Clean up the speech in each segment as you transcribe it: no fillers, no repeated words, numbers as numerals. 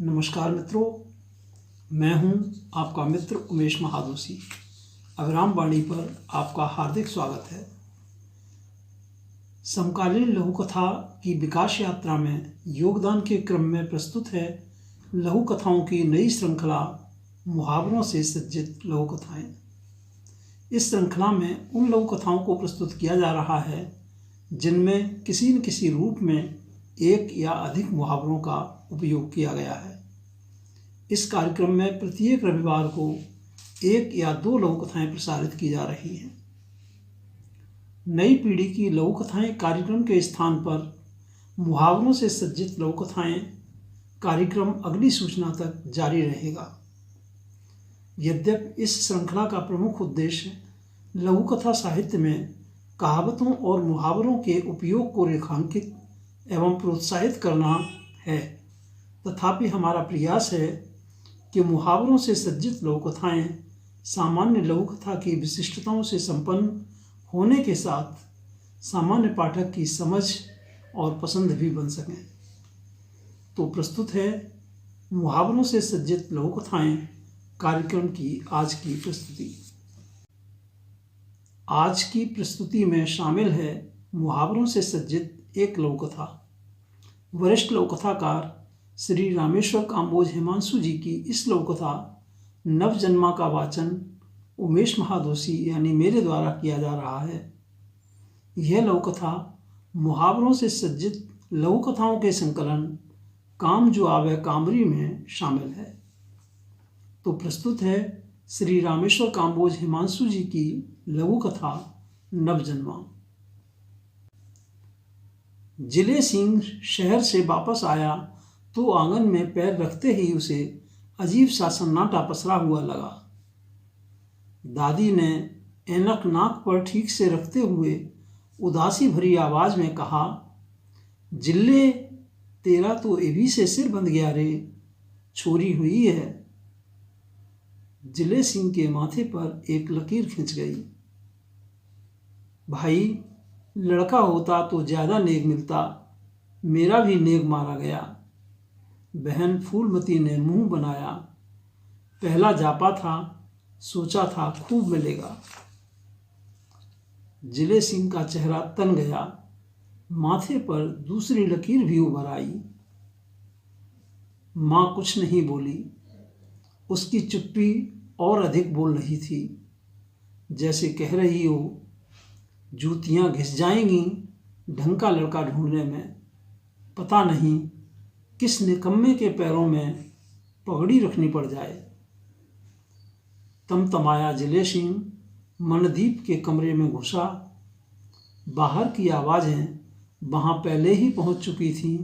नमस्कार मित्रों, मैं हूं आपका मित्र उमेश महादोशी। अविराम वाणी पर आपका हार्दिक स्वागत है। समकालीन लघु कथा की विकास यात्रा में योगदान के क्रम में प्रस्तुत है लघु कथाओं की नई श्रृंखला मुहावरों से सज्जित लघु कथाएं। इस श्रृंखला में उन लघु कथाओं को प्रस्तुत किया जा रहा है जिनमें किसी न किसी रूप में एक या अधिक मुहावरों का उपयोग किया गया है। इस कार्यक्रम में प्रत्येक रविवार को एक या दो लघु कथाएं प्रसारित की जा रही हैं। नई पीढ़ी की लघु कथाएं कार्यक्रम के स्थान पर मुहावरों से सज्जित लघु कथाएं कार्यक्रम अगली सूचना तक जारी रहेगा। यद्यपि इस श्रृंखला का प्रमुख उद्देश्य लघु कथा साहित्य में कहावतों और मुहावरों के उपयोग को रेखांकित एवं प्रोत्साहित करना है, तथापि हमारा प्रयास है कि मुहावरों से सज्जित लघु कथाएं सामान्य लघु कथा की विशिष्टताओं से संपन्न होने के साथ सामान्य पाठक की समझ और पसंद भी बन सकें। तो प्रस्तुत है मुहावरों से सज्जित लघु कथाएं कार्यक्रम की आज की प्रस्तुति। आज की प्रस्तुति में शामिल है मुहावरों से सज्जित एक लघु कथा। वरिष्ठ लघु कथाकार श्री रामेश्वर काम्बोज हिमांशु जी की इस लघु कथा नवजन्मा का वाचन उमेश महादोशी यानी मेरे द्वारा किया जा रहा है। यह लघु कथा मुहावरों से सज्जित लघु कथाओं के संकलन काम जो आवे कामरी में शामिल है। तो प्रस्तुत है श्री रामेश्वर काम्बोज हिमांशु जी की लघु कथा नवजन्मा। जिले सिंह शहर से वापस आया तो आंगन में पैर रखते ही उसे अजीब सा सन्नाटा पसरा हुआ लगा। दादी ने ऐनक नाक पर ठीक से रखते हुए उदासी भरी आवाज में कहा, जिल्ले तेरा तो एभी से सिर बंध गया रे, छोरी हुई है। जिले सिंह के माथे पर एक लकीर खिंच गई। भाई, लड़का होता तो ज्यादा नेक मिलता, मेरा भी नेक मारा गया। बहन फूलमती ने मुंह बनाया, पहला जापा था, सोचा था खूब मिलेगा। जिले सिंह का चेहरा तन गया, माथे पर दूसरी लकीर भी उभर आई। मां कुछ नहीं बोली। उसकी चुप्पी और अधिक बोल रही थी, जैसे कह रही हो, जूतियां घिस जाएंगी ढंग का लड़का ढूंढने में। पता नहीं किस निकम्मे के पैरों में पगड़ी रखनी पड़ जाए। तमतमाया जिले सिंह मनदीप के कमरे में घुसा। बाहर की आवाज़ें वहाँ पहले ही पहुँच चुकी थीं।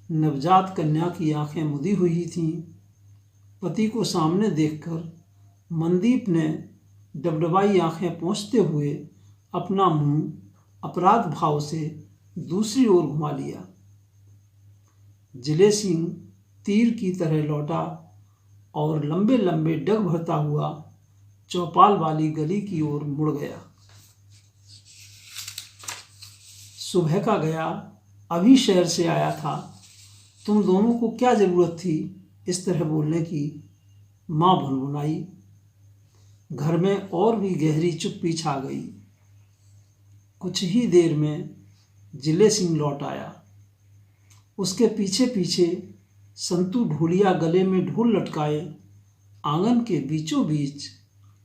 नवजात कन्या की आंखें मुदी हुई थीं। पति को सामने देखकर मनदीप ने डबडबाई आंखें पोंछते हुए अपना मुंह अपराध भाव से दूसरी ओर घुमा लिया। जिले सिंह तीर की तरह लौटा और लंबे लंबे डग भरता हुआ चौपाल वाली गली की ओर मुड़ गया। सुबह का गया, अभी शहर से आया था, तुम दोनों को क्या जरूरत थी इस तरह बोलने की? मां भुनभुनाई। घर में और भी गहरी चुप्पी छा गई। कुछ ही देर में जिले सिंह लौट आया। उसके पीछे पीछे संतू ढोलिया गले में ढोल लटकाए आंगन के बीचों बीच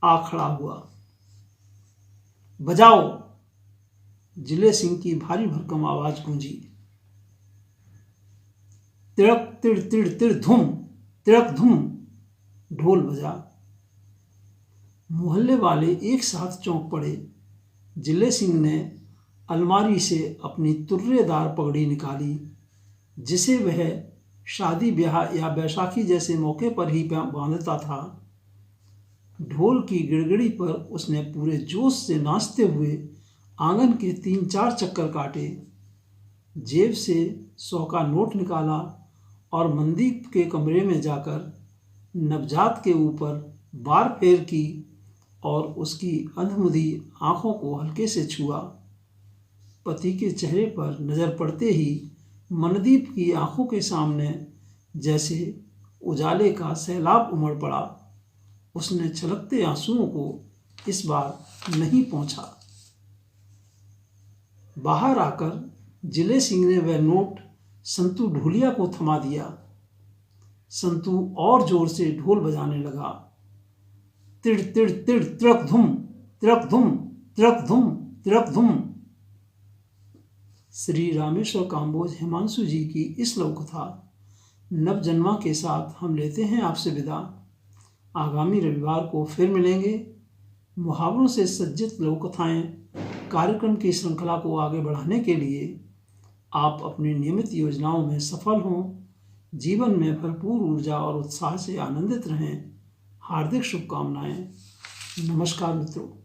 आ खड़ा हुआ। बजाओ! जिले सिंह की भारी भरकम आवाज गूंजी। तिड़क तिड़ तिड़ तिड़ धुम, तिड़क धुम, ढोल बजा। मोहल्ले वाले एक साथ चौंक पड़े। जिले सिंह ने अलमारी से अपनी तुर्रेदार पगड़ी निकाली, जिसे वह शादी ब्याह या बैसाखी जैसे मौके पर ही बांधता था। ढोल की गिड़गिड़ी पर उसने पूरे जोश से नाचते हुए आंगन के 3-4 चक्कर काटे। जेब से 100 का नोट निकाला और मनदीप के कमरे में जाकर नवजात के ऊपर बार फेर की और उसकी अंधमुधी आंखों को हल्के से छुआ। पति के चेहरे पर नजर पड़ते ही मनदीप की आंखों के सामने जैसे उजाले का सैलाब उमड़ पड़ा, उसने छलकते आंसुओं को इस बार नहीं पहुंचा। बाहर आकर जिले सिंह ने वह नोट संतू ढोलिया को थमा दिया। संतू और जोर से ढोल बजाने लगा। तिड़ तिड़ तिड़ तिड़क धुम, तिड़क धुम, तिड़क धुम, तिड़क धुम। श्री रामेश्वर काम्बोज हिमांशु जी की इस लघु कथा नवजन्मा के साथ हम लेते हैं आपसे विदा। आगामी रविवार को फिर मिलेंगे। मुहावरों से सज्जित लघु कथाएं कार्यक्रम की श्रृंखला को आगे बढ़ाने के लिए आप अपनी नियमित योजनाओं में सफल हों, जीवन में भरपूर ऊर्जा और उत्साह से आनंदित रहें। हार्दिक शुभकामनाएं। नमस्कार मित्रों।